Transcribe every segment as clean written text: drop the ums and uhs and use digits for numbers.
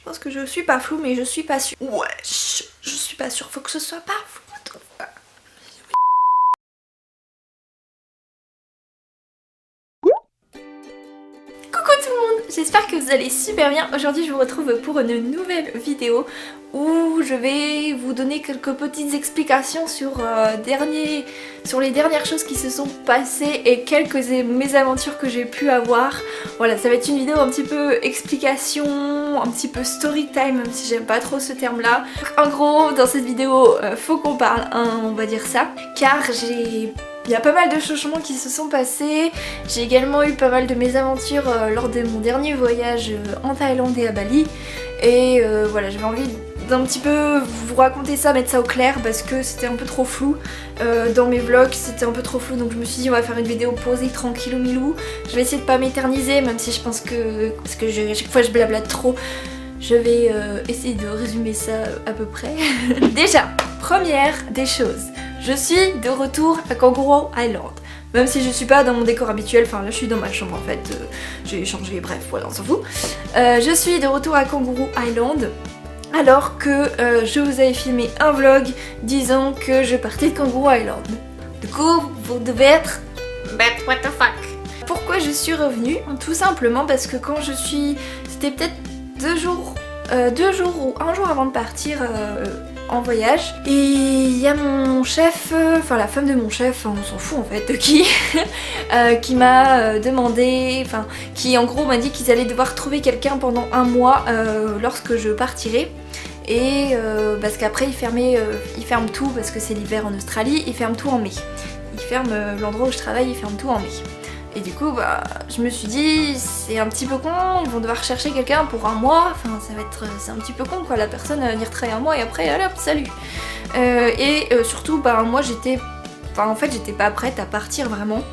pense que je suis pas floue, mais je suis pas sûre. Ouais, je suis pas sûre, faut que ce soit pas flou. Coucou tout le monde, j'espère que vous allez super bien. Aujourd'hui je vous retrouve pour une nouvelle vidéo où je vais vous donner quelques petites explications sur, les dernières choses qui se sont passées et quelques mésaventures que j'ai pu avoir. Voilà, ça va être une vidéo un petit peu explication, un petit peu story time, même si j'aime pas trop ce terme là. En gros, dans cette vidéo, faut qu'on parle, hein, on va dire ça, car il y a pas mal de changements qui se sont passés. J'ai également eu pas mal de mésaventures lors de mon dernier voyage en Thaïlande et à Bali. Et voilà, j'avais envie d'un petit peu vous raconter ça, mettre ça au clair parce que c'était un peu trop flou. Dans mes vlogs, c'était un peu trop flou, donc je me suis dit on va faire une vidéo posée tranquillou milou. Je vais essayer de pas m'éterniser, même si je pense que, parce que à chaque fois je blablate trop, je vais essayer de résumer ça à peu près. Déjà, première des choses. Je suis de retour à Kangaroo Island. Même si je suis pas dans mon décor habituel, enfin là je suis dans ma chambre en fait, j'ai changé, bref, voilà, on s'en fout. Je suis de retour à Kangaroo Island, alors que je vous avais filmé un vlog disant que je partais de Kangaroo Island. Du coup, vous devez être... But what the fuck. Pourquoi je suis revenue? Tout simplement parce que quand je suis... C'était peut-être 2 jours ou 1 jour avant de partir... en voyage, et il y a mon chef, enfin la femme de mon chef, on s'en fout en fait de qui m'a demandé, enfin qui en gros m'a dit qu'ils allaient devoir trouver quelqu'un pendant 1 mois lorsque je partirai, et parce qu'après ils ferment tout parce que c'est l'hiver en Australie, ils ferment tout en mai, ils ferment l'endroit où je travaille, ils ferment tout en mai. Et du coup, bah, je me suis dit, c'est un petit peu con, ils vont devoir chercher quelqu'un pour 1 mois, enfin ça va être, c'est un petit peu con quoi, la personne va venir travailler 1 mois et après, allez hop, salut. Surtout, bah moi j'étais pas prête à partir vraiment,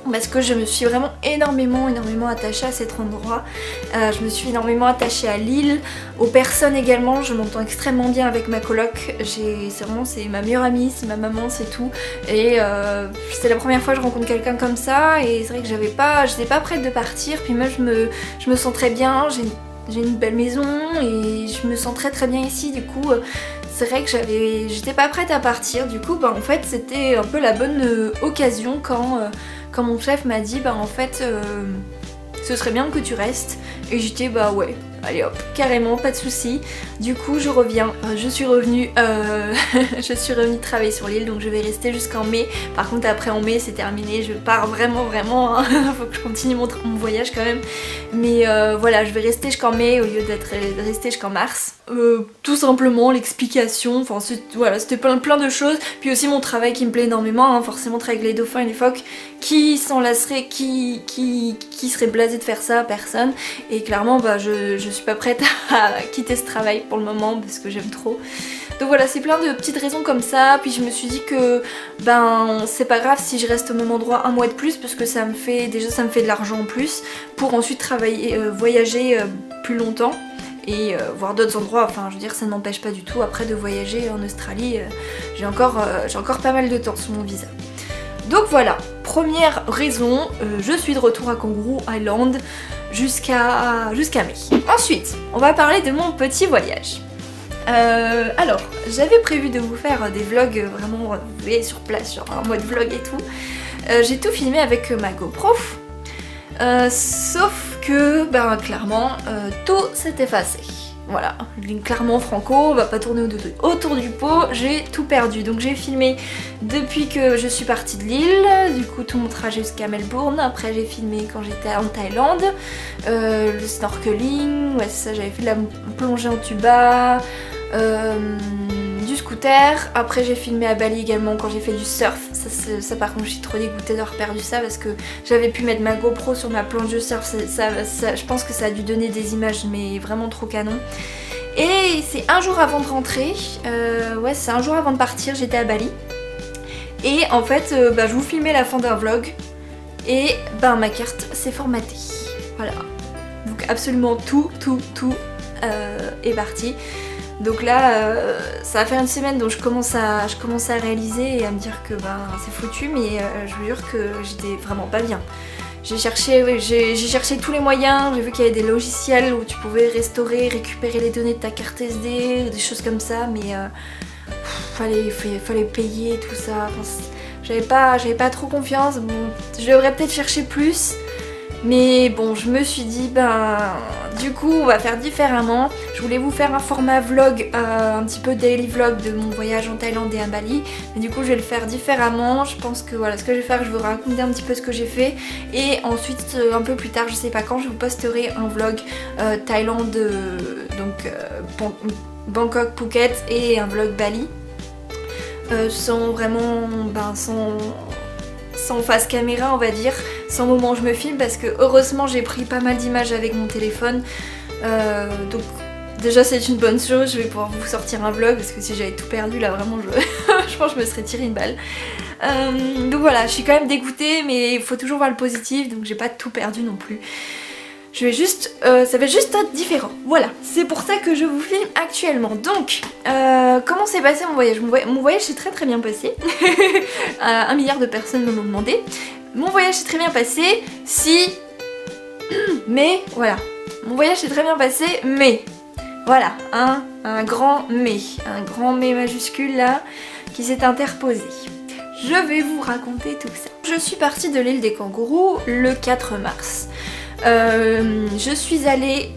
parce que je me suis vraiment énormément attachée à cet endroit. Je me suis énormément attachée à l'île, aux personnes également, je m'entends extrêmement bien avec ma coloc, c'est ma meilleure amie, c'est ma maman, c'est tout. Et c'est la première fois que je rencontre quelqu'un comme ça, et c'est vrai que j'étais pas prête de partir, puis moi je me sens très bien, j'ai une belle maison et je me sens très bien ici, du coup... C'est vrai que j'étais pas prête à partir, du coup bah en fait c'était un peu la bonne occasion quand mon chef m'a dit bah en fait ce serait bien que tu restes, et j'étais bah ouais, allez hop, carrément, pas de soucis. Du coup je reviens, je suis revenue travailler sur l'île, donc je vais rester jusqu'en mai. Par contre après en mai c'est terminé, je pars vraiment hein. Faut que je continue mon voyage quand même. Mais voilà, je vais rester jusqu'en mai au lieu de rester jusqu'en mars. Tout simplement l'explication, enfin voilà, c'était plein de choses. Puis aussi mon travail qui me plaît énormément, hein, forcément travailler avec les dauphins et les phoques, qui s'en lasserait, qui serait blasé de faire ça, personne. Et clairement bah je suis pas prête à quitter ce travail pour le moment parce que j'aime trop. Donc voilà, c'est plein de petites raisons comme ça. Puis je me suis dit que ben c'est pas grave si je reste au même endroit 1 mois de plus, parce que ça me fait de l'argent en plus pour ensuite travailler, voyager plus longtemps et voir d'autres endroits. Enfin je veux dire, ça ne m'empêche pas du tout après de voyager en Australie. J'ai encore pas mal de temps sur mon visa. Donc voilà, première raison, je suis de retour à Kangaroo Island jusqu'à mai. Ensuite, on va parler de mon petit voyage. Alors, j'avais prévu de vous faire des vlogs vraiment, vous voyez, sur place, genre en mode vlog et tout. J'ai tout filmé avec ma GoPro, sauf que, ben clairement, tout s'est effacé. Voilà, clairement Franco, on va pas tourner autour du pot, j'ai tout perdu. Donc j'ai filmé depuis que je suis partie de l'île, du coup tout mon trajet jusqu'à Melbourne. Après j'ai filmé quand j'étais en Thaïlande, le snorkeling, ouais c'est ça, j'avais fait de la plongée en tuba, du scooter. Après j'ai filmé à Bali également quand j'ai fait du surf. Ça par contre je suis trop dégoûtée d'avoir perdu ça, parce que j'avais pu mettre ma GoPro sur ma planche de surf. Je pense que ça a dû donner des images mais vraiment trop canon. Et c'est 1 jour avant de rentrer, ouais c'est 1 jour avant de partir, j'étais à Bali. Et en fait bah, je vous filmais la fin d'un vlog et bah, ma carte s'est formatée. Voilà, donc absolument tout est parti. Donc là, ça va faire 1 semaine, donc je commence à réaliser et à me dire que ben, c'est foutu, mais je vous jure que j'étais vraiment pas bien. j'ai cherché, oui, j'ai cherché tous les moyens, j'ai vu qu'il y avait des logiciels où tu pouvais restaurer, récupérer les données de ta carte SD, des choses comme ça, mais fallait payer tout ça. Enfin, j'avais pas trop confiance. Bon, je devrais peut-être chercher plus. Mais bon, je me suis dit, du coup, on va faire différemment. Je voulais vous faire un format vlog, un petit peu daily vlog de mon voyage en Thaïlande et à Bali. Mais du coup, je vais le faire différemment. Je pense que voilà, ce que je vais faire, je vais vous raconter un petit peu ce que j'ai fait. Et ensuite, un peu plus tard, je sais pas quand, je vous posterai un vlog Thaïlande, Bangkok, Phuket et un vlog Bali. Sans vraiment, sans face caméra on va dire, sans moment où je me filme parce que heureusement j'ai pris pas mal d'images avec mon téléphone, donc déjà c'est une bonne chose, je vais pouvoir vous sortir un vlog parce que si j'avais tout perdu là vraiment je pense que je me serais tiré une balle. Donc voilà, je suis quand même dégoûtée mais il faut toujours voir le positif, donc j'ai pas tout perdu non plus. Je vais juste, ça va juste être différent, voilà, c'est pour ça que je vous filme actuellement. Donc, comment s'est passé mon voyage? Mon voyage s'est très bien passé, 1 milliard de personnes me l'ont demandé. Mon voyage s'est très bien passé, mais, voilà, mon voyage s'est très bien passé, mais, voilà, un grand mais majuscule là, qui s'est interposé. Je vais vous raconter tout ça. Je suis partie de l'île des Kangourous le 4 mars. Je suis allée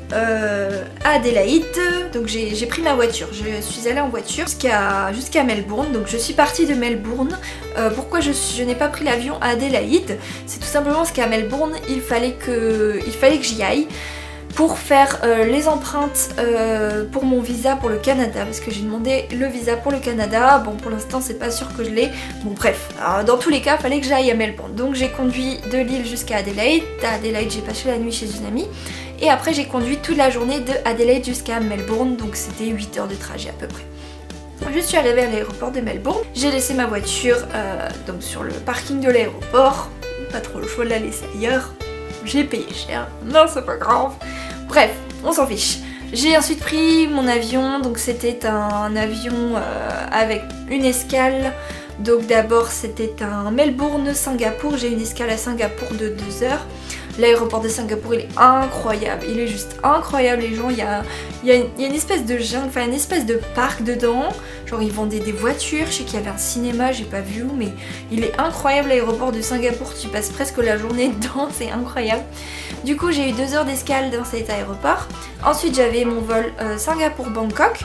à Adélaïde, donc j'ai pris ma voiture, je suis allée en voiture jusqu'à Melbourne, donc je suis partie de Melbourne. Pourquoi je n'ai pas pris l'avion à Adélaïde? C'est tout simplement parce qu'à Melbourne il fallait que j'y aille pour faire les empreintes pour mon visa pour le Canada, parce que j'ai demandé le visa pour le Canada. Bon, pour l'instant c'est pas sûr que je l'ai, bon bref, dans tous les cas il fallait que j'aille à Melbourne, donc j'ai conduit de l'île jusqu'à Adélaïde. À Adélaïde j'ai passé la nuit chez une amie et après j'ai conduit toute la journée de Adélaïde jusqu'à Melbourne, donc c'était 8 heures de trajet à peu près. Je suis arrivée à l'aéroport de Melbourne, j'ai laissé ma voiture donc sur le parking de l'aéroport, pas trop le choix de la laisser ailleurs, j'ai payé cher, non c'est pas grave. Bref, on s'en fiche. J'ai ensuite pris mon avion, donc c'était un avion avec une escale. Donc d'abord c'était un Melbourne-Singapour, j'ai une escale à Singapour de 2 heures. L'aéroport de Singapour il est incroyable, il est juste incroyable les gens, il y a une espèce de jungle, enfin une espèce de parc dedans, genre ils vendaient des voitures, je sais qu'il y avait un cinéma, j'ai pas vu où, mais il est incroyable l'aéroport de Singapour, tu passes presque la journée dedans, c'est incroyable. Du coup j'ai eu 2 heures d'escale dans cet aéroport, ensuite j'avais mon vol Singapour-Bangkok.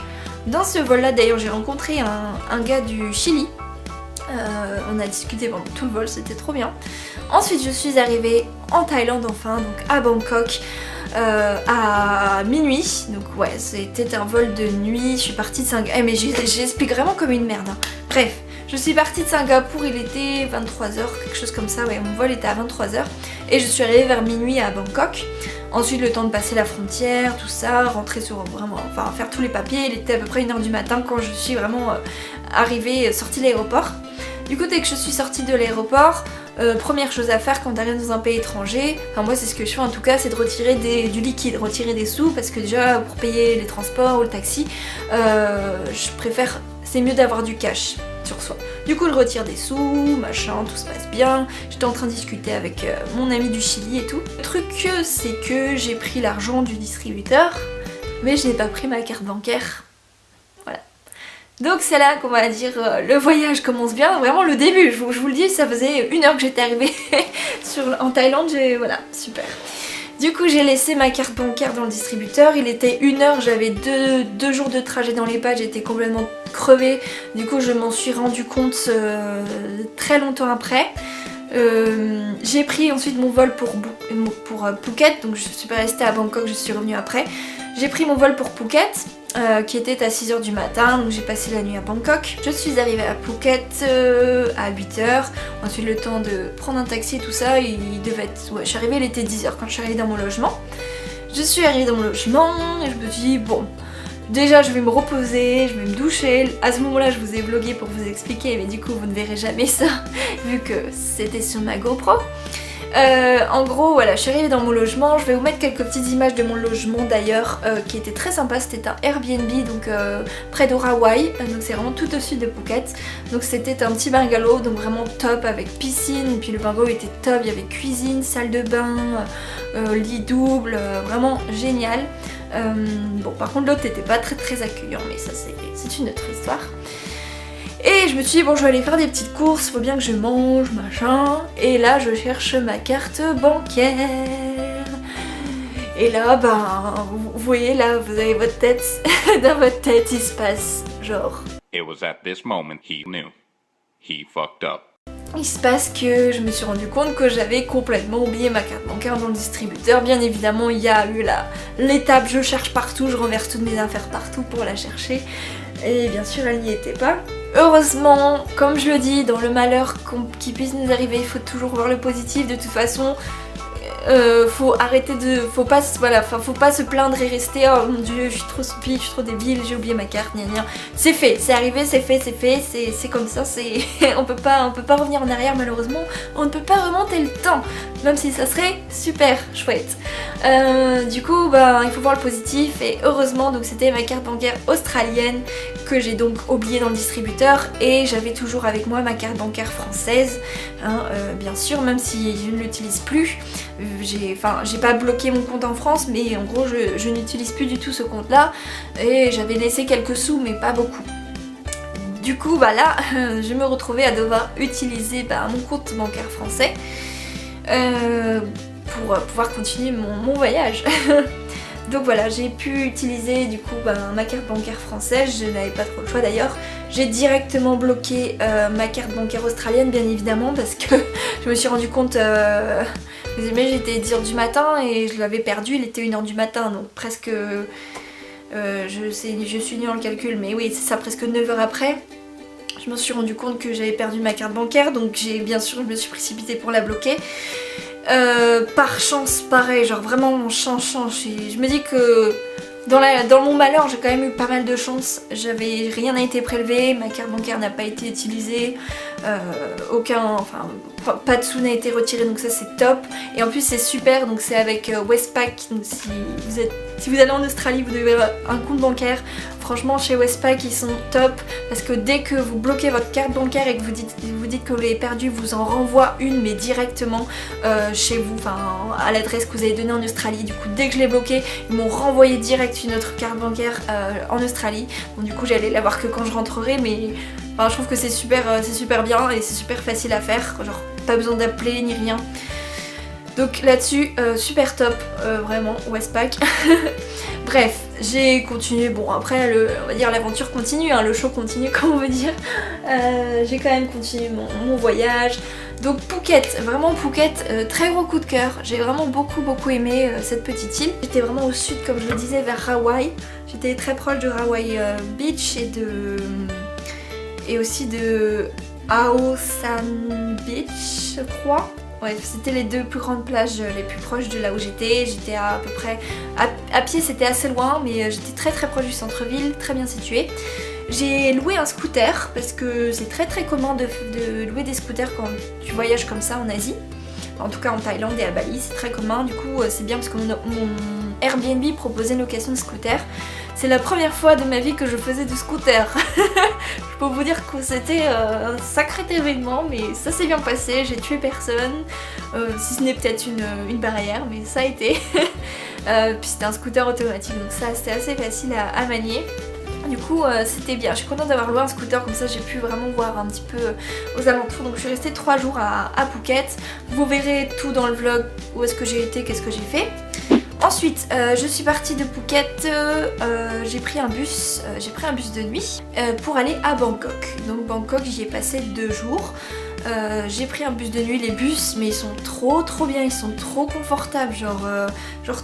Dans ce vol là d'ailleurs j'ai rencontré un gars du Chili. On a discuté pendant tout le vol, c'était trop bien. Ensuite je suis arrivée en Thaïlande enfin, donc à Bangkok à minuit. Donc ouais, c'était un vol de nuit, je suis partie de Singapour. Mais j'explique vraiment comme une merde hein. Bref, je suis partie de Singapour, il était 23h, quelque chose comme ça, ouais, mon vol était à 23h. Et je suis arrivée vers minuit à Bangkok. Ensuite le temps de passer la frontière, tout ça, rentrer sur vraiment, enfin faire tous les papiers. Il était à peu près 1h du matin quand je suis vraiment arrivée, sortie de l'aéroport. Du coup dès que je suis sortie de l'aéroport, première chose à faire quand t'arrives dans un pays étranger, enfin moi c'est ce que je fais en tout cas, c'est de retirer du liquide, retirer des sous, parce que déjà pour payer les transports ou le taxi, je préfère, c'est mieux d'avoir du cash sur soi. Du coup je retire des sous, machin, tout se passe bien. J'étais en train de discuter avec mon ami du Chili et tout. Le truc c'est que j'ai pris l'argent du distributeur, mais je n'ai pas pris ma carte bancaire. Voilà. Donc c'est là qu'on va dire le voyage commence bien, vraiment le début, je vous le dis, ça faisait 1 heure que j'étais arrivée en Thaïlande, voilà, super. Du coup j'ai laissé ma carte bancaire dans le distributeur, il était 1 heure, j'avais 2 jours de trajet dans les pattes, j'étais complètement crevée. Du coup je m'en suis rendu compte très longtemps après. J'ai pris ensuite mon vol pour Phuket, donc je suis pas restée à Bangkok, je suis revenue après. J'ai pris mon vol pour Phuket qui était à 6h du matin, donc j'ai passé la nuit à Bangkok. Je suis arrivée à Phuket à 8h, ensuite le temps de prendre un taxi et tout ça, il devait être... Ouais, je suis arrivée, il était 10h quand je suis arrivée dans mon logement. Je suis arrivée dans mon logement et je me suis dit bon, déjà je vais me reposer, je vais me doucher. À ce moment là je vous ai vlogué pour vous expliquer, mais du coup vous ne verrez jamais ça vu que c'était sur ma GoPro. En gros voilà, je suis arrivée dans mon logement, je vais vous mettre quelques petites images de mon logement d'ailleurs qui était très sympa, c'était un Airbnb donc près d'Orawai, donc c'est vraiment tout au sud de Phuket. Donc c'était un petit bungalow donc vraiment top avec piscine, et puis le bungalow était top, il y avait cuisine, salle de bain, lit double, vraiment génial. Bon par contre l'autre n'était pas très accueillant mais ça c'est une autre histoire. Et je me suis dit bon je vais aller faire des petites courses, faut bien que je mange, machin. Et là je cherche ma carte bancaire. Et là ben vous voyez là vous avez votre tête, dans votre tête il se passe genre. It was at this moment he knew. He fucked up. Il se passe que je me suis rendu compte que j'avais complètement oublié ma carte bancaire dans le distributeur. Bien évidemment il y a eu l'étape je cherche partout, je renverse toutes mes affaires partout pour la chercher. Et bien sûr elle n'y était pas. Heureusement, comme je le dis, dans le malheur qui puisse nous arriver, il faut toujours voir le positif. De toute façon, faut arrêter de... Faut pas se plaindre et rester « Oh mon dieu, je suis trop stupide, je suis trop débile, j'ai oublié ma carte, gna gna ». C'est fait, c'est arrivé, c'est fait, c'est comme ça, on peut pas revenir en arrière malheureusement, on ne peut pas remonter le temps, même si ça serait super chouette. Du coup, bah, il faut voir le positif et heureusement, donc c'était ma carte bancaire australienne que j'ai donc oubliée dans le distributeur et j'avais toujours avec moi ma carte bancaire française, hein, bien sûr, même si je ne l'utilise plus. J'ai pas bloqué mon compte en France mais en gros je n'utilise plus du tout ce compte là et j'avais laissé quelques sous mais pas beaucoup. Du coup bah là je me retrouvais à devoir utiliser mon compte bancaire français pour pouvoir continuer mon voyage. Donc voilà, j'ai pu utiliser du coup ma carte bancaire française, je n'avais pas trop le choix d'ailleurs. J'ai directement bloqué ma carte bancaire australienne bien évidemment parce que je me suis rendu compte, vous imaginez j'étais 10h du matin et je l'avais perdu, il était 1h du matin donc presque, je suis nulle en le calcul mais oui c'est ça, presque 9h après. Je me suis rendu compte que j'avais perdu ma carte bancaire donc bien sûr je me suis précipitée pour la bloquer. Par chance pareil, genre vraiment chance, je me dis que dans mon malheur j'ai quand même eu pas mal de chance, rien n'a été prélevé, ma carte bancaire n'a pas été utilisée, pas de sous n'a été retiré donc ça c'est top et en plus c'est super, donc c'est avec Westpac, donc si vous allez en Australie vous devez avoir un compte bancaire. Franchement chez Westpac ils sont top parce que dès que vous bloquez votre carte bancaire et que vous dites que vous l'avez perdue, vous en renvoie une mais directement chez vous, à l'adresse que vous avez donnée en Australie. Du coup dès que je l'ai bloqué ils m'ont renvoyé direct une autre carte bancaire en Australie. Bon du coup j'allais l'avoir que quand je rentrerai mais je trouve que c'est super bien et c'est super facile à faire, genre pas besoin d'appeler ni rien. Donc là-dessus, super top, vraiment, Westpac. Bref, j'ai continué, bon après on va dire l'aventure continue, hein, le show continue comme on veut dire. J'ai quand même continué mon voyage. Donc Phuket, vraiment Phuket, très gros coup de cœur. J'ai vraiment beaucoup aimé cette petite île. J'étais vraiment au sud comme je le disais vers Hawaï. J'étais très proche de Hawaii Beach et aussi de Ao San Beach je crois. Ouais, c'était les deux plus grandes plages les plus proches de là où j'étais. J'étais à peu près... À pied c'était assez loin mais j'étais très proche du centre-ville, très bien située. J'ai loué un scooter parce que c'est très commun de louer des scooters quand tu voyages comme ça en Asie. En tout cas en Thaïlande et à Bali c'est très commun, du coup c'est bien parce que mon Airbnb proposait une location de scooter. C'est la première fois de ma vie que je faisais du scooter. Je peux vous dire que c'était un sacré événement mais ça s'est bien passé, j'ai tué personne, si ce n'est peut-être une barrière mais ça a été. Puis c'était un scooter automatique donc ça c'était assez facile à manier. Du coup c'était bien, je suis contente d'avoir loué un scooter comme ça j'ai pu vraiment voir un petit peu aux alentours. Donc je suis restée 3 jours à Phuket, vous verrez tout dans le vlog, où est-ce que j'ai été, qu'est-ce que j'ai fait. Ensuite je suis partie de Phuket, j'ai pris un bus de nuit pour aller à Bangkok. Donc Bangkok j'y ai passé 2 jours. J'ai pris un bus de nuit, les bus mais ils sont trop bien, ils sont trop confortables, genre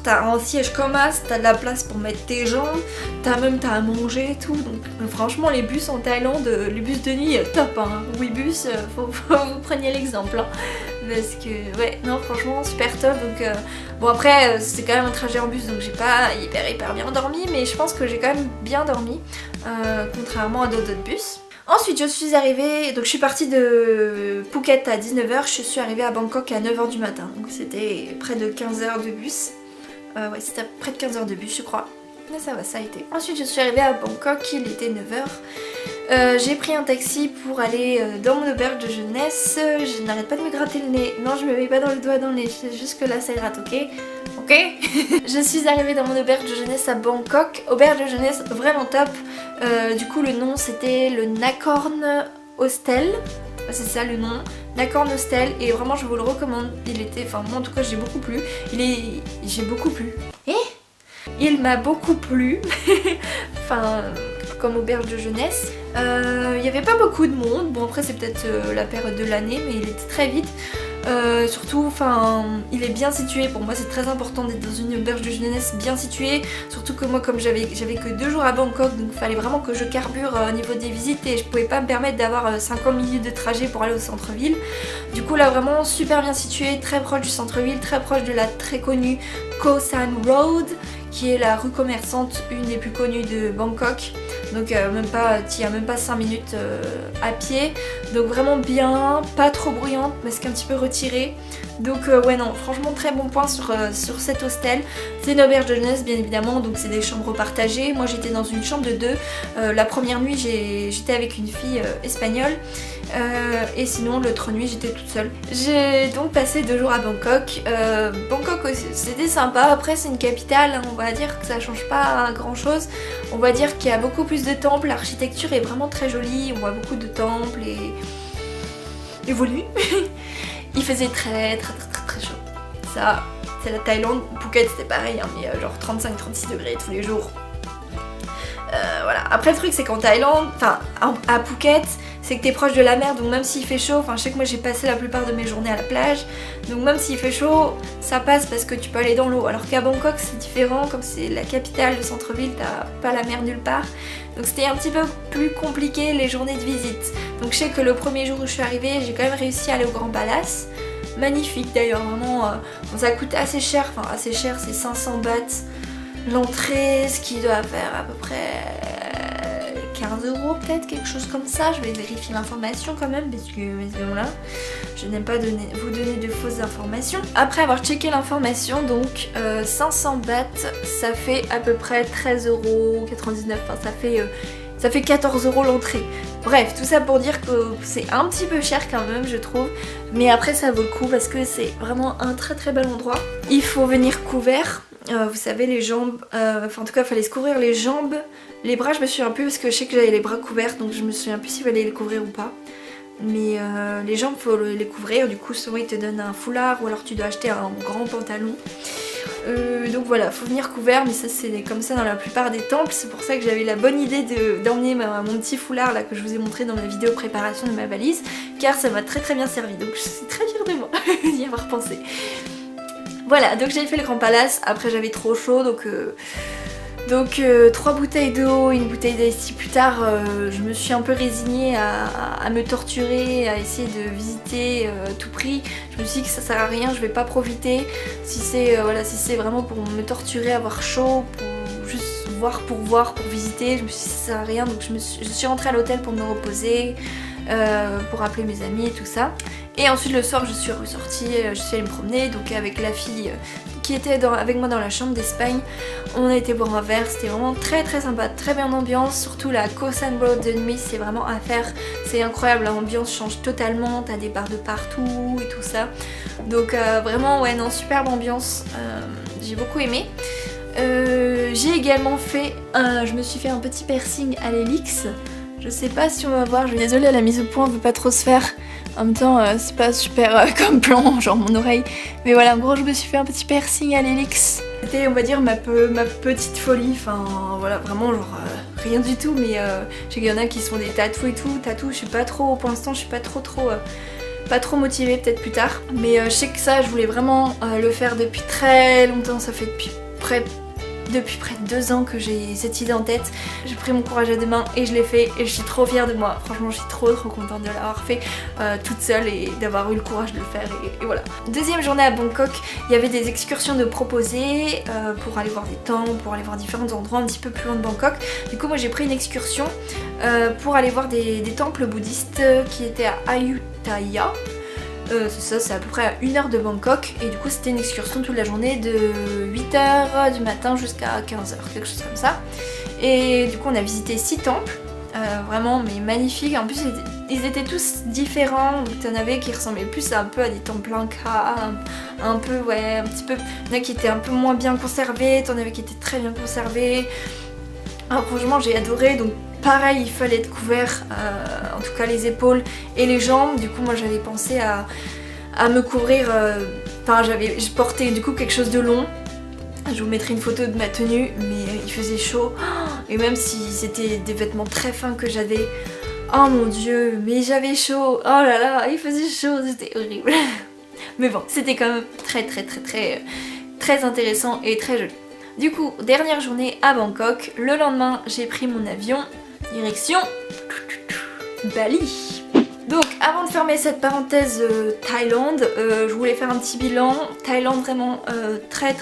t'as un siège comme as, t'as de la place pour mettre tes jambes, t'as à manger et tout, donc franchement les bus en Thaïlande, les bus de nuit top hein, Ouibus, faut vous preniez l'exemple hein. Parce que ouais non franchement super top. Donc bon après c'est quand même un trajet en bus donc j'ai pas hyper bien dormi mais je pense que j'ai quand même bien dormi contrairement à d'autres bus. Ensuite je suis arrivée, donc je suis partie de Phuket à 19h, je suis arrivée à Bangkok à 9h du matin. Donc c'était près de 15 heures de bus. Ouais, c'était près de 15 heures de bus je crois. Mais ça va, ça a été. Ensuite je suis arrivée à Bangkok, il était 9h. J'ai pris un taxi pour aller dans mon auberge de jeunesse. Je n'arrête pas de me gratter le nez. Non, je me mets pas dans le doigt dans le nez, juste que là ça gratte, ok? Ok. Je suis arrivée dans mon auberge de jeunesse à Bangkok. Auberge de jeunesse vraiment top. Du coup le nom c'était le Nakorn Hostel. C'est ça le nom, Nakorn Hostel, et vraiment je vous le recommande. Il était, enfin moi en tout cas j'ai beaucoup plu. J'ai beaucoup plu. Il m'a beaucoup plu. Enfin comme auberge de jeunesse. Il n'y avait pas beaucoup de monde. Bon après c'est peut-être la période de l'année, mais il était très vite. Surtout, enfin, il est bien situé. Pour moi, c'est très important d'être dans une auberge de jeunesse bien située. Surtout que moi, comme j'avais que 2 jours à Bangkok, donc il fallait vraiment que je carbure au niveau des visites et je pouvais pas me permettre d'avoir 50 minutes de trajet pour aller au centre-ville. Du coup, là, vraiment super bien situé, très proche du centre-ville, très proche de la très connue Khao San Road, qui est la rue commerçante, une des plus connues de Bangkok. Donc t'y as même pas 5 minutes à pied. Donc vraiment bien, pas trop bruyante, mais c'est un petit peu retiré. Donc ouais non, franchement très bon point sur cet hostel. C'est une auberge de jeunesse bien évidemment, donc c'est des chambres partagées. Moi j'étais dans une chambre de 2. La première nuit j'étais avec une fille espagnole. Et sinon l'autre nuit j'étais toute seule. J'ai donc passé 2 jours à Bangkok. Bangkok c'était sympa, après c'est une capitale, hein, on va dire que ça change pas grand chose. On va dire qu'il y a beaucoup plus de temples, l'architecture est vraiment très jolie, on voit beaucoup de temples et voilà. Il faisait très chaud. Ça, c'est la Thaïlande. Phuket c'était pareil, hein, mais genre 35-36 degrés tous les jours. Voilà. Après le truc c'est qu'en Thaïlande, enfin à Phuket, c'est que t'es proche de la mer, donc même s'il fait chaud, enfin je sais que moi j'ai passé la plupart de mes journées à la plage, donc même s'il fait chaud, ça passe parce que tu peux aller dans l'eau. Alors qu'à Bangkok c'est différent, comme c'est la capitale, le centre-ville, t'as pas la mer nulle part. Donc c'était un petit peu plus compliqué les journées de visite. Donc je sais que le premier jour où je suis arrivée, j'ai quand même réussi à aller au Grand Palace. Magnifique d'ailleurs, vraiment, bon, ça coûte assez cher, enfin assez cher, c'est 500 bahts l'entrée, ce qui doit faire à peu près 15 € peut-être, quelque chose comme ça. Je vais vérifier l'information quand même parce que là, je n'aime pas vous donner de fausses informations. Après avoir checké l'information, donc 500 bahts, ça fait à peu près 13,99 €, enfin ça fait 14 € l'entrée. Bref, tout ça pour dire que c'est un petit peu cher quand même je trouve, mais après ça vaut le coup parce que c'est vraiment un très bel endroit. Il faut venir couvert. Vous savez les jambes, enfin en tout cas il fallait se couvrir les jambes, les bras je me souviens plus parce que je sais que j'avais les bras couverts donc je me souviens plus s'il fallait les couvrir ou pas. Mais les jambes faut les couvrir, du coup souvent ils te donnent un foulard ou alors tu dois acheter un grand pantalon. Donc voilà, faut venir couvert, mais ça c'est comme ça dans la plupart des temples, c'est pour ça que j'avais la bonne idée d'emmener mon petit foulard là que je vous ai montré dans ma vidéo préparation de ma valise, car ça m'a très bien servi, donc je suis très fière de moi d'y avoir pensé. Voilà, donc j'avais fait le Grand Palace, après j'avais trop chaud, donc 3 bouteilles d'eau, une bouteille d'ice plus tard, je me suis un peu résignée à me torturer, à essayer de visiter à tout prix. Je me suis dit que ça sert à rien, je vais pas profiter. Si c'est vraiment pour me torturer, avoir chaud, pour juste voir, pour visiter, je me suis dit ça sert à rien, donc je suis rentrée à l'hôtel pour me reposer, pour appeler mes amis et tout ça. Et ensuite le soir je suis ressortie, je suis allée me promener donc avec la fille qui était avec moi dans la chambre d'Espagne. On a été boire un verre, c'était vraiment très sympa, très bien d'ambiance, surtout la Khao San Road de nuit, c'est vraiment à faire, c'est incroyable, l'ambiance change totalement, t'as des bars de partout et tout ça. Donc vraiment ouais non, superbe ambiance, j'ai beaucoup aimé. J'ai également fait, je me suis fait un petit piercing à l'hélix. Je sais pas si on va voir, je suis désolée, la mise au point veut pas trop se faire. En même temps, c'est pas super comme plan, genre mon oreille. Mais voilà, en gros, je me suis fait un petit piercing à l'hélix. C'était, on va dire, ma petite folie. Enfin, voilà, vraiment, genre, rien du tout. Mais je sais qu'il y en a qui se font des tatous et tout. Tatous, je suis pas trop, pour l'instant, je suis pas trop motivée, peut-être plus tard. Mais je sais que ça, je voulais vraiment le faire depuis très longtemps. Ça fait depuis près depuis près de 2 ans que j'ai cette idée en tête. J'ai pris mon courage à deux mains et je l'ai fait et je suis trop fière de moi. Franchement je suis trop contente de l'avoir fait toute seule et d'avoir eu le courage de le faire et voilà. Deuxième journée à Bangkok, il y avait des excursions de proposer pour aller voir des temples, pour aller voir différents endroits un petit peu plus loin de Bangkok. Du coup moi j'ai pris une excursion pour aller voir des temples bouddhistes qui étaient à Ayutthaya. C'est ça, c'est à peu près à 1 heure de Bangkok et du coup c'était une excursion toute la journée de 8h du matin jusqu'à 15h, quelque chose comme ça. Et du coup on a visité 6 temples, vraiment mais magnifiques. En plus ils étaient tous différents, donc t'en avais qui ressemblaient plus un peu à des temples incas, un peu ouais, un petit peu, il y en a qui étaient un peu moins bien conservés, t'en avais qui étaient très bien conservés. Alors franchement j'ai adoré, donc pareil il fallait être couvert, en tout cas les épaules et les jambes. Du coup moi j'avais pensé à me couvrir, enfin je portais du coup quelque chose de long. Je vous mettrai une photo de ma tenue, mais il faisait chaud et même si c'était des vêtements très fins que j'avais, oh mon dieu mais j'avais chaud, oh là là il faisait chaud, c'était horrible. Mais bon c'était quand même très intéressant et très joli. Du coup, dernière journée à Bangkok, le lendemain j'ai pris mon avion, direction Bali. Donc avant de fermer cette parenthèse Thaïlande, je voulais faire un petit bilan. Thaïlande vraiment très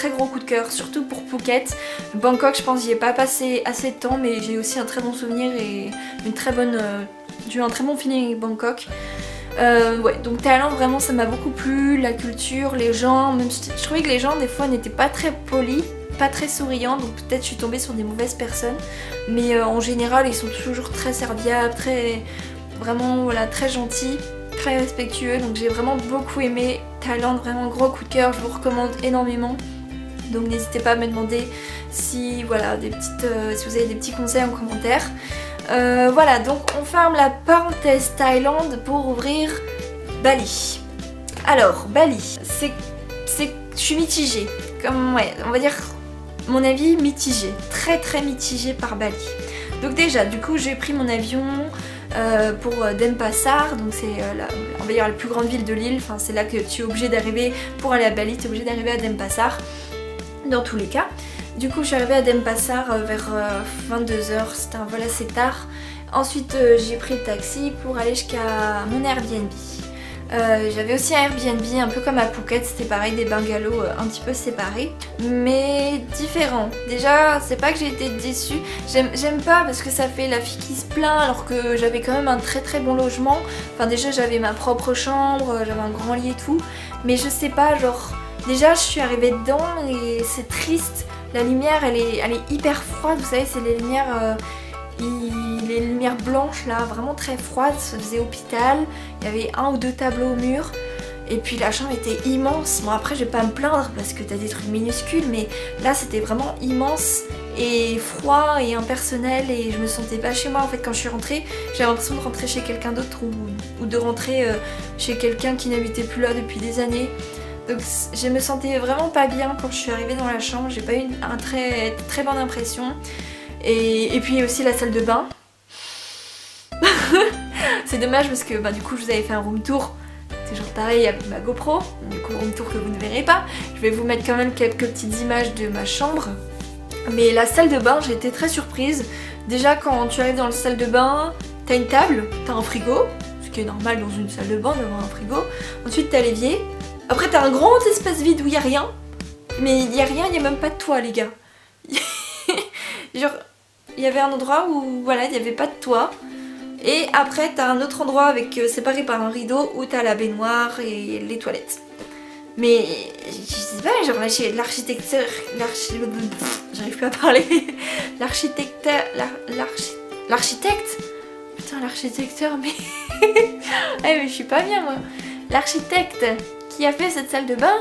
gros coup de cœur, surtout pour Phuket. Bangkok je pense j'y ai pas passé assez de temps mais j'ai aussi un très bon souvenir et j'ai eu un très bon feeling avec Bangkok. Ouais, donc Thaïlande vraiment ça m'a beaucoup plu, la culture, les gens, même je trouvais que les gens des fois n'étaient pas très polis, pas très souriants, donc peut-être je suis tombée sur des mauvaises personnes, mais en général ils sont toujours très serviables, vraiment voilà, très gentils, très respectueux, donc j'ai vraiment beaucoup aimé Thaïlande, vraiment gros coup de cœur, je vous recommande énormément. Donc n'hésitez pas à me demander si, voilà, si vous avez des petits conseils en commentaire. Voilà, donc on ferme la parenthèse Thaïlande pour ouvrir Bali. Alors, Bali, je suis mitigée. Ouais, on va dire mon avis mitigé. Très mitigé par Bali. Donc déjà, du coup, j'ai pris mon avion pour Denpasar. Donc c'est, on va dire, la plus grande ville de l'île. Enfin, c'est là que tu es obligé d'arriver pour aller à Bali. Tu es obligé d'arriver à Denpasar. Dans tous les cas. Du coup je suis arrivée à Denpasar vers 22h, c'était un vol assez tard. Ensuite j'ai pris le taxi pour aller jusqu'à mon Airbnb. J'avais aussi un Airbnb un peu comme à Phuket, c'était pareil, des bungalows un petit peu séparés, mais différents. Déjà c'est pas que j'ai été déçue, j'aime pas parce que ça fait la fille qui se plaint alors que j'avais quand même un très bon logement. Enfin déjà j'avais ma propre chambre, j'avais un grand lit et tout, mais je sais pas, genre déjà je suis arrivée dedans et c'est triste. La lumière elle est hyper froide, vous savez c'est les lumières blanches là, vraiment très froides, ça faisait hôpital, il y avait 1 ou 2 tableaux au mur et puis la chambre était immense. Bon après je vais pas me plaindre parce que t'as des trucs minuscules mais là c'était vraiment immense et froid et impersonnel et je me sentais pas chez moi en fait quand je suis rentrée. J'avais l'impression de rentrer chez quelqu'un d'autre ou de rentrer chez quelqu'un qui n'habitait plus là depuis des années. Donc je me sentais vraiment pas bien quand je suis arrivée dans la chambre, j'ai pas eu une très bonne impression. Et puis aussi la salle de bain. C'est dommage parce que du coup je vous avais fait un room tour, toujours pareil avec ma GoPro, du coup room tour que vous ne verrez pas. Je vais vous mettre quand même quelques petites images de ma chambre. Mais la salle de bain, j'ai été très surprise. Déjà quand tu arrives dans la salle de bain, t'as une table, t'as un frigo, ce qui est normal dans une salle de bain d'avoir un frigo. Ensuite t'as l'évier. Après t'as un grand espace vide où il n'y a rien. Mais il n'y a rien, il n'y a même pas de toit les gars. Genre, il y avait un endroit où voilà, il n'y avait pas de toit. Et après t'as un autre endroit avec séparé par un rideau où t'as la baignoire et les toilettes. Mais je sais pas, genre l'architecture... J'arrive plus à parler. L'architecte... Putain l'architecteur mais... mais je suis pas bien moi. L'architecte qui a fait cette salle de bain,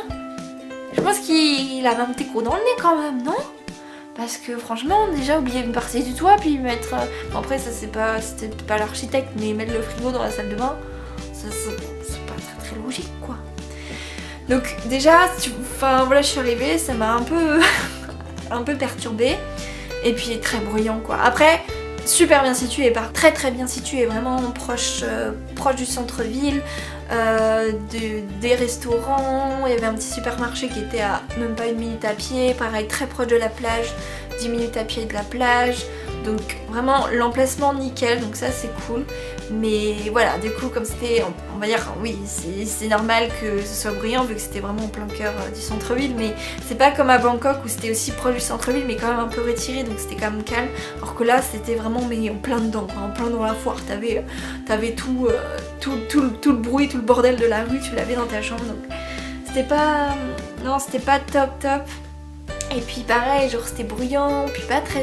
je pense qu'il avait un petit coup dans le nez quand même, non? Parce que franchement, déjà oublier une partie du toit, puis mettre... Bon, après ça c'était pas l'architecte, mais mettre le frigo dans la salle de bain, c'est pas très logique quoi. Donc déjà, enfin voilà, je suis arrivée, ça m'a un peu perturbée. Et puis très bruyant quoi. Après, super bien situé, très très bien situé, vraiment proche du centre-ville, des restaurants, il y avait un petit supermarché qui était à même pas 1 minute à pied, pareil très proche de la plage, 10 minutes à pied de la plage, donc vraiment l'emplacement nickel, donc ça c'est cool. Mais voilà, du coup comme c'était, on va dire oui c'est normal que ce soit bruyant vu que c'était vraiment au plein cœur du centre-ville, mais c'est pas comme à Bangkok où c'était aussi proche du centre-ville mais quand même un peu retiré, donc c'était quand même calme, alors que là c'était vraiment mais en plein dedans, quoi, en plein dans la foire, t'avais tout le bruit, tout le bordel de la rue, tu l'avais dans ta chambre, donc c'était pas, non c'était pas top. Et puis pareil, genre c'était bruyant, puis pas très...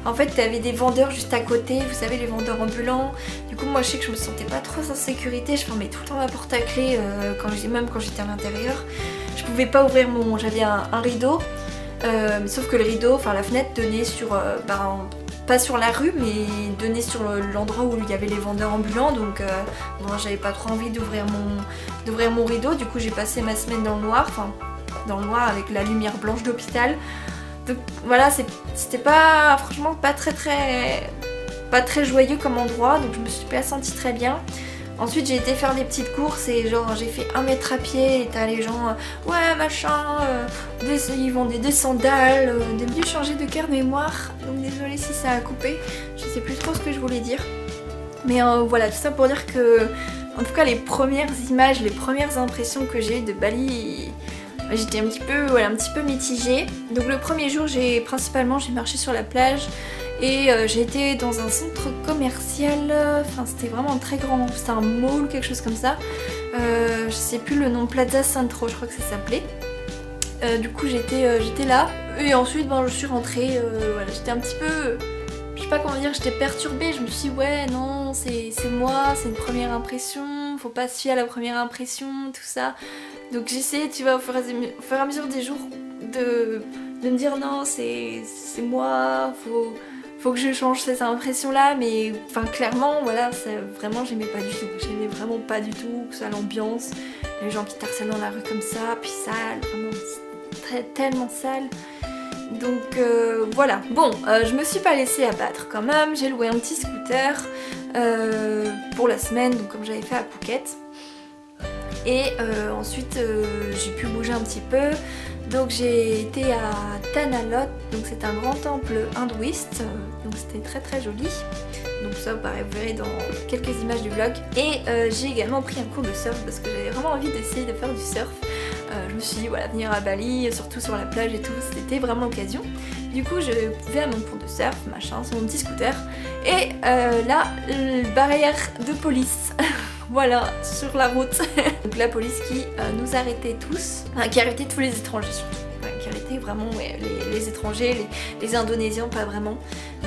En fait t'avais des vendeurs juste à côté, vous savez les vendeurs ambulants. Du coup moi je sais que je me sentais pas trop en sécurité, je fermais tout le temps ma porte à clé, même quand j'étais à l'intérieur. Je pouvais pas ouvrir j'avais un rideau, sauf que le rideau, enfin la fenêtre donnait sur... pas sur la rue mais donnait sur l'endroit où il y avait les vendeurs ambulants, donc moi j'avais pas trop envie d'ouvrir mon rideau. Du coup j'ai passé ma semaine dans le noir, avec la lumière blanche d'hôpital. Donc voilà, c'était pas, franchement pas très joyeux comme endroit, donc je me suis pas sentie très bien. Ensuite j'ai été faire des petites courses et genre j'ai fait 1 mètre à pied et t'as les gens ouais machin, ils vendaient des sandales, des dû changer de carte mémoire, donc désolée si ça a coupé, je sais plus trop ce que je voulais dire. Mais voilà, tout ça pour dire que en tout cas les premières images, les premières impressions que j'ai eues de Bali, j'étais un petit peu mitigée. Donc le premier jour j'ai marché sur la plage et j'ai été dans un centre commercial, enfin c'était vraiment très grand, c'était un mall, quelque chose comme ça. Je sais plus le nom, Plaza Centro je crois que ça s'appelait. Du coup j'étais là et ensuite je suis rentrée, voilà, j'étais un petit peu, je sais pas comment dire, j'étais perturbée, je me suis dit ouais non c'est moi, c'est une première impression, faut pas se fier à la première impression, tout ça. Donc j'essayais, tu vois, au fur et à mesure des jours de me dire non c'est moi, faut que je change cette impression là, mais enfin clairement voilà, vraiment j'aimais vraiment pas du tout, que ce soit l'ambiance, les gens qui t'harcèlent dans la rue comme ça, puis sale, vraiment tellement sale. Donc voilà, bon, je me suis pas laissée abattre quand même, j'ai loué un petit scooter pour la semaine, donc comme j'avais fait à Phuket. Et ensuite j'ai pu bouger un petit peu, donc j'ai été à Tanalot, donc c'est un grand temple hindouiste, donc c'était très très joli, donc ça vous verrez dans quelques images du vlog. Et j'ai également pris un cours de surf parce que j'avais vraiment envie d'essayer de faire du surf. Je me suis dit voilà, venir à Bali, surtout sur la plage et tout, c'était vraiment l'occasion. Du coup je vais à mon cours de surf, machin, sur mon petit scooter, et là, barrière de police. Voilà, sur la route. Donc la police qui nous arrêtait tous, enfin qui arrêtait tous les étrangers surtout. Enfin, qui arrêtait vraiment ouais, les étrangers, les Indonésiens pas vraiment,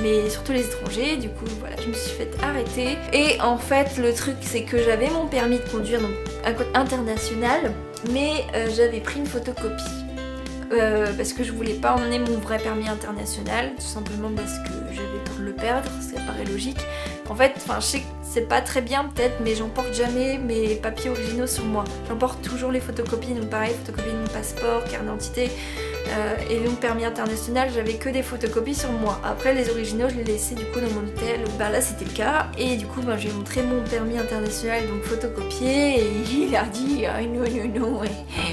mais surtout les étrangers. Du coup voilà, je me suis fait arrêter. Et en fait le truc c'est que j'avais mon permis de conduire, donc un code international, mais j'avais pris une photocopie. Parce que je voulais pas emmener mon vrai permis international, tout simplement parce que j'avais peur de le perdre, ça paraît logique. En fait, je sais que c'est pas très bien peut-être, mais j'emporte jamais mes papiers originaux sur moi. J'emporte toujours les photocopies, donc pareil, photocopie de mon passeport, carte d'identité, et mon permis international, j'avais que des photocopies sur moi. Après les originaux, je les laissais du coup dans mon hôtel. Là c'était le cas, et du coup j'ai montré mon permis international, donc photocopié, et il a dit non,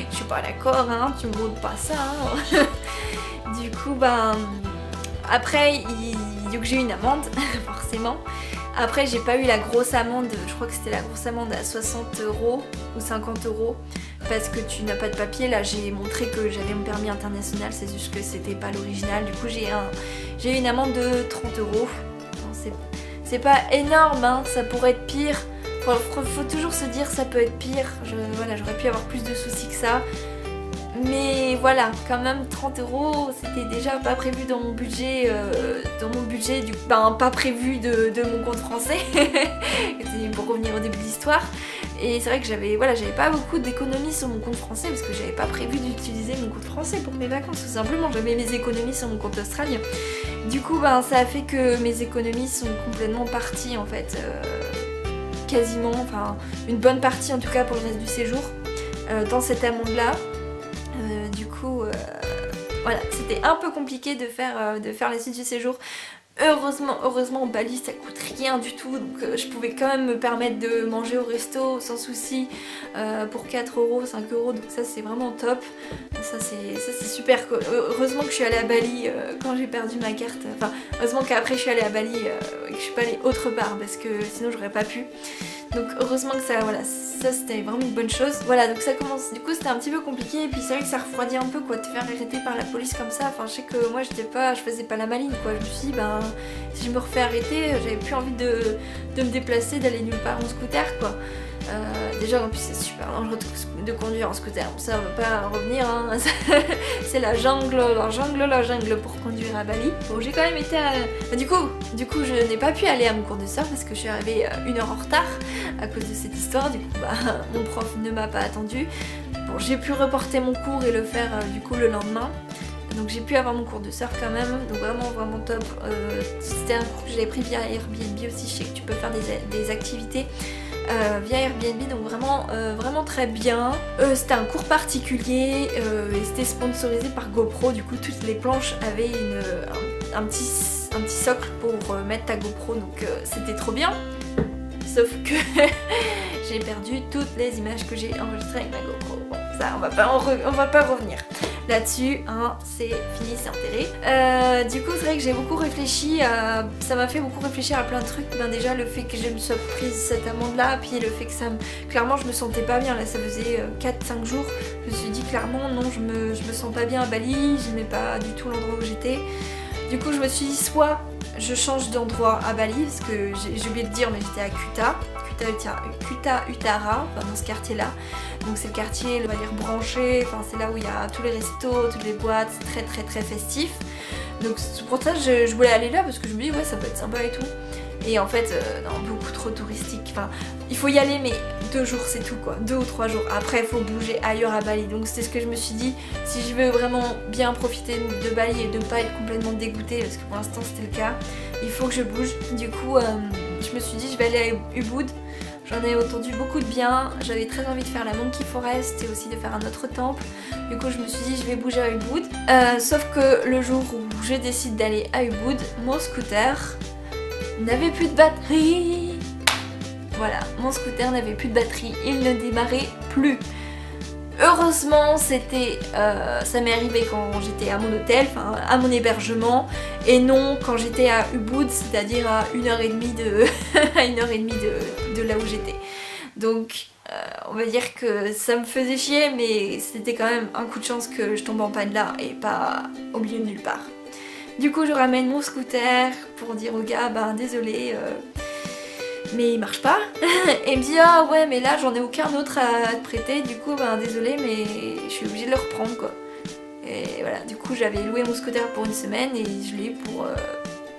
je suis pas d'accord, hein, tu me montres pas ça. Hein. Du coup après donc j'ai eu une amende forcément. Après j'ai pas eu la grosse amende, je crois que c'était la grosse amende à 60 € ou 50 € parce que tu n'as pas de papier. Là j'ai montré que j'avais mon permis international, c'est juste que c'était pas l'original. Du coup j'ai eu une amende de 30 €. C'est pas énorme, hein, ça pourrait être pire. Faut toujours se dire ça peut être pire. Voilà, j'aurais pu avoir plus de soucis que ça. Mais voilà, quand même 30 €, c'était déjà pas prévu dans mon budget, pas prévu de mon compte français, pour revenir au début de l'histoire. Et c'est vrai que j'avais pas beaucoup d'économies sur mon compte français parce que j'avais pas prévu d'utiliser mon compte français pour mes vacances, tout simplement. J'avais mes économies sur mon compte australien. Du coup, ça a fait que mes économies sont complètement parties en fait, quasiment, enfin une bonne partie en tout cas pour le reste du séjour, dans cette amende-là. Du coup, voilà, c'était un peu compliqué de faire la suite du séjour Heureusement Bali ça coûte rien du tout, donc je pouvais quand même me permettre de manger au resto sans souci pour 4 euros, 5 euros, donc ça c'est vraiment top. Ça c'est super cool. Heureusement que je suis allée à Bali quand j'ai perdu ma carte, enfin heureusement qu'après je suis allée à Bali et que je suis pas allée autre part parce que sinon j'aurais pas pu. Donc heureusement que ça, voilà, ça c'était vraiment une bonne chose. Voilà, donc ça commence, du coup c'était un petit peu compliqué et puis c'est vrai que ça refroidit un peu quoi, de te faire arrêter par la police comme ça. Enfin je sais que moi je faisais pas la maline quoi, je me suis dit ben si je me refais arrêter, j'avais plus envie de me déplacer, d'aller nulle part en scooter quoi. Déjà en plus c'est super dangereux de conduire en scooter, ça on va pas en revenir hein. C'est la jungle pour conduire à Bali. Bon j'ai quand même été à... Du coup je n'ai pas pu aller à mon cours de surf parce que je suis arrivée 1 heure en retard à cause de cette histoire. Du coup bah mon prof ne m'a pas attendu. Bon j'ai pu reporter mon cours et le faire du coup le lendemain. Donc j'ai pu avoir mon cours de surf quand même, donc vraiment top. C'était un cours que j'avais pris via Airbnb aussi, je sais que tu peux faire des activités via Airbnb, donc vraiment très bien. C'était un cours particulier et c'était sponsorisé par GoPro, du coup toutes les planches avaient un petit socle pour mettre ta GoPro, donc c'était trop bien. Sauf que j'ai perdu toutes les images que j'ai enregistrées avec ma GoPro. Bon, ça on va pas revenir là-dessus, hein, c'est fini, c'est enterré. Du coup c'est vrai que j'ai beaucoup réfléchi ça m'a fait beaucoup réfléchir à plein de trucs. Ben déjà le fait que je me sois prise cette amende là, puis le fait que clairement je me sentais pas bien là, ça faisait 4-5 jours. Je me suis dit clairement non, je me sens pas bien à Bali, j'aimais pas du tout l'endroit où j'étais. Du coup je me suis dit soit je change d'endroit à Bali, parce que j'ai oublié de dire mais j'étais à Kuta Utara, enfin dans ce quartier là. Donc c'est le quartier, on va dire branché, enfin c'est là où il y a tous les restos, toutes les boîtes, c'est très festif. Donc pour ça je voulais aller là parce que je me dis ouais ça peut être sympa et tout. Et en fait non, beaucoup trop touristique, enfin il faut y aller mais 2 jours c'est tout quoi, 2 ou 3 jours. Après il faut bouger ailleurs à Bali, donc c'est ce que je me suis dit, si je veux vraiment bien profiter de Bali et de ne pas être complètement dégoûtée, parce que pour l'instant c'était le cas, il faut que je bouge. Du coup je me suis dit je vais aller à Ubud. J'en ai entendu beaucoup de bien, j'avais très envie de faire la Monkey Forest et aussi de faire un autre temple. Du coup je me suis dit je vais bouger à Ubud. Sauf que le jour où je décide d'aller à Ubud, mon scooter n'avait plus de batterie. Voilà, mon scooter n'avait plus de batterie, il ne démarrait plus. Heureusement ça m'est arrivé quand j'étais à mon hôtel, enfin à mon hébergement, et non quand j'étais à Ubud, c'est-à-dire à 1h30 de là où j'étais. Donc on va dire que ça me faisait chier, mais c'était quand même un coup de chance que je tombe en panne là et pas au milieu de nulle part. Du coup je ramène mon scooter pour dire au gars bah désolé mais il marche pas. Et il me dit ah ouais mais là j'en ai aucun autre à te prêter, du coup ben désolé mais je suis obligée de le reprendre quoi. Et voilà, du coup j'avais loué mon scooter pour 1 semaine et je l'ai eu pour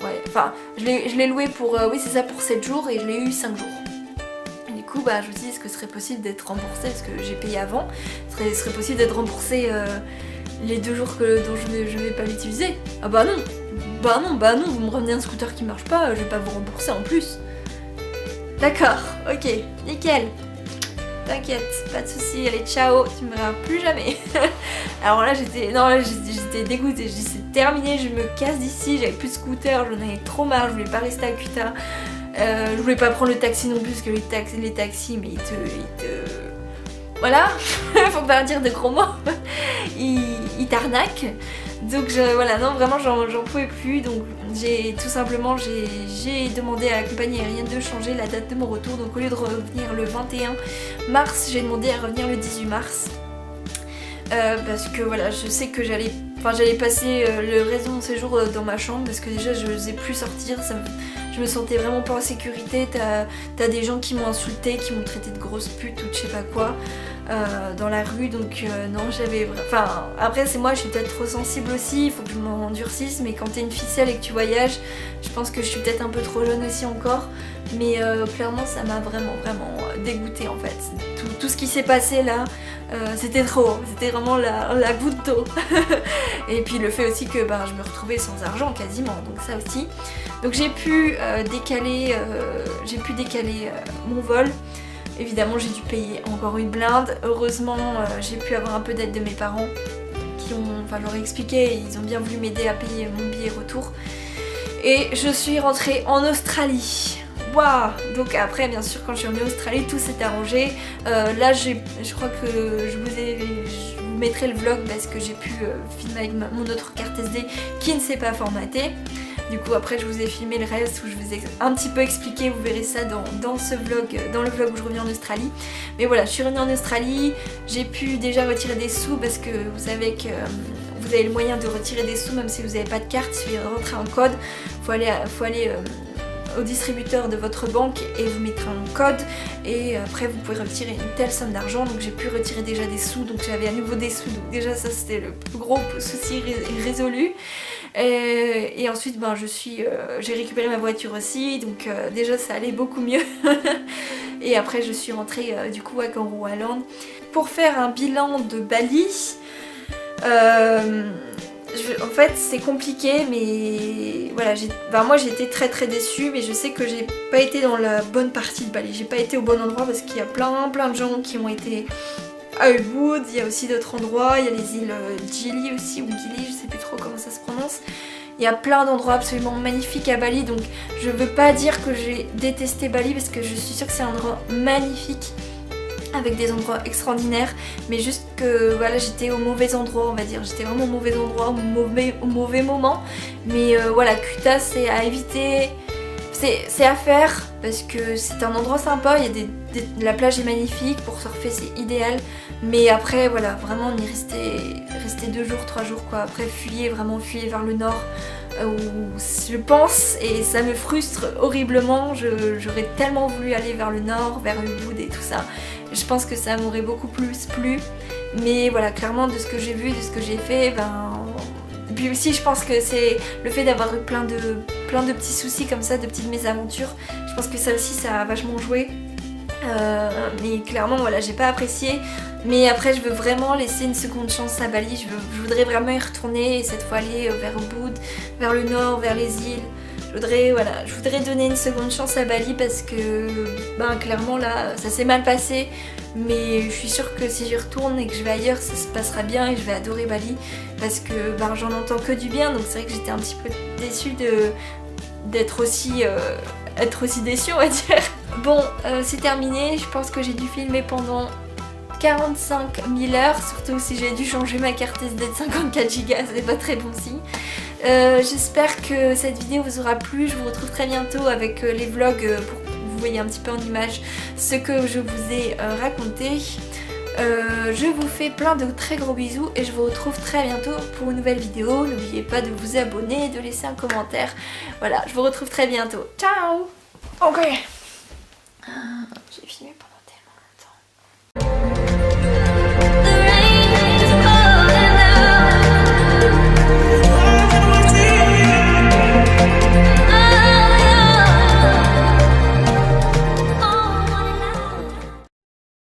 ouais, enfin je l'ai loué pour oui c'est ça, pour 7 jours, et je l'ai eu 5 jours. Et du coup bah je me suis dit est-ce que ce serait possible d'être remboursé, parce que j'ai payé avant, ce serait possible d'être remboursé les 2 jours dont je vais pas l'utiliser. Ah bah non, vous me revenez un scooter qui marche pas, je vais pas vous rembourser en plus. D'accord, ok, nickel. T'inquiète, pas de soucis, allez ciao, tu me verras plus jamais. Alors là j'étais dégoûtée, je dis c'est terminé, je me casse d'ici, j'avais plus de scooter, j'en avais trop marre, je voulais pas rester à Kuta. Je voulais pas prendre le taxi non plus, parce que les taxis mais ils te... Voilà, faut pas dire de gros mots, ils t'arnaquent. Donc voilà, non vraiment j'en pouvais plus, donc j'ai tout simplement j'ai demandé à la compagnie aérienne de changer la date de mon retour. Donc au lieu de revenir le 21 mars, j'ai demandé à revenir le 18 mars. Parce que voilà, je sais que j'allais passer le reste de mon séjour dans ma chambre, parce que déjà je n'osais plus sortir, je me sentais vraiment pas en sécurité. T'as des gens qui m'ont insulté, qui m'ont traité de grosse pute ou de je sais pas quoi dans la rue, donc non j'avais... Enfin après c'est moi, je suis peut-être trop sensible aussi, il faut que je m'endurcisse, mais quand t'es une ficelle et que tu voyages, je pense que je suis peut-être un peu trop jeune aussi encore, mais clairement ça m'a vraiment dégoûtée en fait. Tout ce qui s'est passé là, c'était trop, c'était vraiment la goutte d'eau. Et puis le fait aussi que je me retrouvais sans argent quasiment, donc ça aussi. Donc j'ai pu décaler mon vol. Évidemment j'ai dû payer encore une blinde. Heureusement j'ai pu avoir un peu d'aide de mes parents qui ont, enfin je leur ai expliqué, ils ont bien voulu m'aider à payer mon billet retour. Et je suis rentrée en Australie. Waouh! Donc après bien sûr quand je suis revenue en Australie tout s'est arrangé. Là je crois que je vous mettrai le vlog parce que j'ai pu filmer avec mon autre carte SD qui ne s'est pas formatée. Du coup après je vous ai filmé le reste où je vous ai un petit peu expliqué, vous verrez ça dans ce vlog, dans le vlog où je reviens en Australie. Mais voilà, je suis revenue en Australie, j'ai pu déjà retirer des sous parce que vous savez que vous avez le moyen de retirer des sous même si vous n'avez pas de carte, il suffit de rentrer un code, faut aller au distributeur de votre banque et vous mettrez un code et après vous pouvez retirer une telle somme d'argent. Donc j'ai pu retirer déjà des sous, donc j'avais à nouveau des sous, donc déjà ça c'était le plus gros souci résolu. Et ensuite ben, j'ai récupéré ma voiture aussi, donc déjà ça allait beaucoup mieux. Et après je suis rentrée du coup à Kangaroo Island pour faire un bilan de Bali. En fait c'est compliqué mais voilà, moi j'ai été très déçue, mais je sais que j'ai pas été dans la bonne partie de Bali, j'ai pas été au bon endroit parce qu'il y a plein de gens qui ont été à Ubud, il y a aussi d'autres endroits, il y a les îles Gili aussi, ou Gili, je sais plus trop comment ça se prononce. Il y a plein d'endroits absolument magnifiques à Bali, donc je veux pas dire que j'ai détesté Bali parce que je suis sûre que c'est un endroit magnifique avec des endroits extraordinaires, mais juste que voilà, j'étais au mauvais endroit, on va dire, j'étais vraiment au mauvais endroit, au mauvais moment. Mais voilà, Kuta c'est à éviter, c'est à faire parce que c'est un endroit sympa, il y a la plage est magnifique, pour surfer c'est idéal, mais après voilà, vraiment on y restait 2 jours, 3 jours quoi. Après fuyez vers le nord où je pense, et ça me frustre horriblement, j'aurais tellement voulu aller vers le nord, vers Ubud et tout ça. Je pense que ça m'aurait beaucoup plus plu, mais voilà, clairement de ce que j'ai vu, de ce que j'ai fait, ben... Et puis aussi je pense que c'est le fait d'avoir eu plein de petits soucis comme ça, de petites mésaventures, je pense que ça aussi ça a vachement joué. Mais clairement voilà, j'ai pas apprécié, mais après je veux vraiment laisser une seconde chance à Bali, je voudrais vraiment y retourner et cette fois aller vers Ubud, vers le nord, vers les îles. Je voudrais donner une seconde chance à Bali parce que ben clairement là ça s'est mal passé, mais je suis sûre que si j'y retourne et que je vais ailleurs ça se passera bien et je vais adorer Bali parce que ben, j'en entends que du bien, donc c'est vrai que j'étais un petit peu déçue d'être aussi déçue on va dire. Bon c'est terminé, je pense que j'ai dû filmer pendant 45 000 heures, surtout si j'ai dû changer ma carte SD de 54 Go, c'est pas très bon signe. J'espère que cette vidéo vous aura plu, je vous retrouve très bientôt avec les vlogs pour que vous voyez un petit peu en image ce que je vous ai raconté. Je vous fais plein de très gros bisous et je vous retrouve très bientôt pour une nouvelle vidéo. N'oubliez pas de vous abonner, de laisser un commentaire. Voilà, je vous retrouve très bientôt. Ciao. Ok. J'ai filmé pendant